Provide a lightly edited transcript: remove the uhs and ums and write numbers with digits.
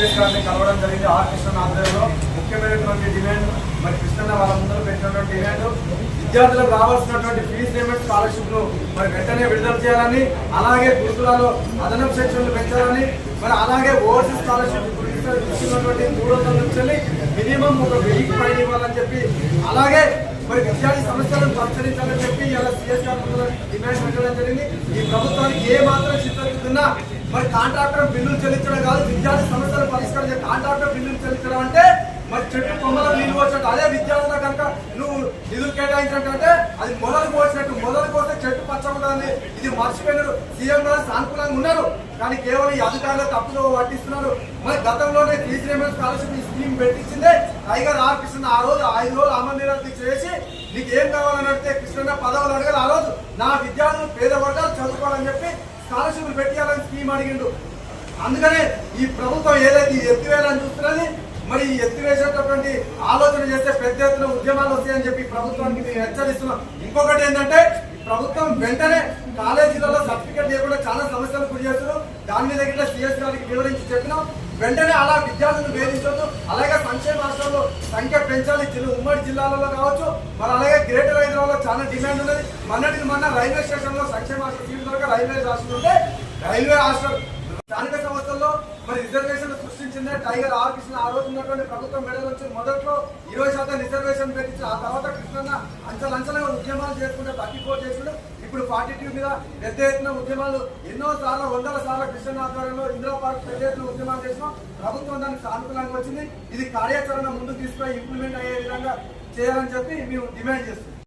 CS గారిని కలవడం జరిగింది. ఆర్ కృష్ణ ఆధ్వర్యంలో ముఖ్యమైనటువంటి డిమాండ్ మరి కృష్ణ వాళ్ళ ముందు పెట్టినటువంటి డిమాండ్ విద్యార్థులకు రావాల్సినటువంటి ఫీజు పేమెంట్ స్కాలర్షిప్ ను మరి వెంటనే విడుదల చేయాలని, అలాగే గురుకులాల్లో అదనపు సెక్షన్లు పెంచాలని, మరి అలాగే ఓవర్సీస్ స్కాలర్షిప్ ఇప్పుడు ఇస్తున్నటువంటి 300 నుంచి మినిమం ఒక 1000 పైన ఇవ్వాలని చెప్పి, అలాగే మరి విద్యార్థి సమస్యలను పరిష్కరించాలని చెప్పి ఇలా సిఎస్ గారు డిమాండ్ పెట్టడం జరిగింది. ఈ ప్రభుత్వానికి ఏ మాత్రం చిత్తస్తున్నా మరి కాంట్రాక్టర్ బిల్లులు చెల్లించడం కాదు, విద్యార్థి సమస్యలు పరిష్కరించే కాంట్రాక్టర్ బిల్లులు చెల్లించడం అంటే మరి చెట్టు కొమ్మలకు నీళ్లు పోసినట్టు. అదే విద్యార్థుల కనుక నువ్వు నిధులు కేటాయించినట్టు అది మొదలు పోసినట్టు, మొదలు పోతే చెట్టు పచ్చకుంటుందని ఇది మర్చిపోయినారు. సీఎం గారు సానుకూలంగా ఉన్నారు, కానీ కేవలం ఈ అధికారులు తప్పులో పట్టిస్తున్నారు. మరి గతంలోనే ఫీజు రీయింబర్స్మెంట్ స్కాలర్షిప్ స్కీమ్ పెట్టించిందే టైగర్ ఆర్ కృష్ణ. ఆ రోజు 5 రోజులు అమలు నిరాకరణ చేసి నీకు ఏం కావాలని అడిగితే కృష్ణ పదవులు అడగాలి. ఆ రోజు నా విద్యార్థులు పేద వర్గాలు చదువుకోవాలని చెప్పి స్కాలర్షిప్లు పెట్టాలని స్కీమ్ అడిగిండు. అందుకనే ఈ ప్రభుత్వం ఏదైతే ఎత్తివేయాలని చూస్తున్నది, మరి ఎత్తివేసేటటువంటి ఆలోచన చేస్తే పెద్ద ఎత్తున ఉద్యమాలు వస్తాయని చెప్పి ప్రభుత్వానికి మేము హెచ్చరిస్తున్నాం. ఇంకొకటి ఏంటంటే ప్రభుత్వం వెంటనే కాలేజీలలో సర్టిఫికేట్ లేకుండా చాలా సమస్యలు గురి చేస్తున్నారు. దాని మీద గిట్లా సిఎస్ గారికి వివరించి చెప్పినాం. వెంటనే అలా విద్యార్థులను వేధించొద్దు. అలాగే సంక్షేమ హాస్టల్లో సంఖ్య పెంచాలి, ఉమ్మడి జిల్లాలలో కావచ్చు. మరి అలాగే గ్రేటర్ హైదరాబాద్ లో చాలా డిమాండ్ ఉన్నది. మొన్న రైల్వే స్టేషన్ లో సంక్షేమ హాస్టల్ తీసుకున్నాక రైల్వే హాస్టల్ ఉంటే రైల్వే హాస్టల్ స్థానిక సంస్థల్లో మరి రిజర్వేషన్ సృష్టించిందే టైగర్ ఆర్ కృష్ణ. ఆ రోజు ఉన్నటువంటి ప్రభుత్వం మెడల్ నుంచి మొదట్లో 20% రిజర్వేషన్ పెట్టించి ఆ తర్వాత కృష్ణ అంచలంచలుగా ఉద్యమాలు చేసుకుంటే 34 చేసుకుంటే ఇప్పుడు 42 మీద పెద్ద ఎత్తున ఉద్యమాలు ఎన్నో సార్లు 100 సార్లు కృష్ణ ఆధ్వర్యంలో ఇందిరా పార్క్ పెద్ద ఎత్తున ఉద్యమాలు చేసినాం. ప్రభుత్వం దానికి సానుకూలంగా వచ్చింది. ఇది కార్యాచరణ ముందుకు తీసుకొని ఇంప్లిమెంట్ అయ్యే విధంగా చేయాలని చెప్పి మేము డిమాండ్ చేస్తున్నాం.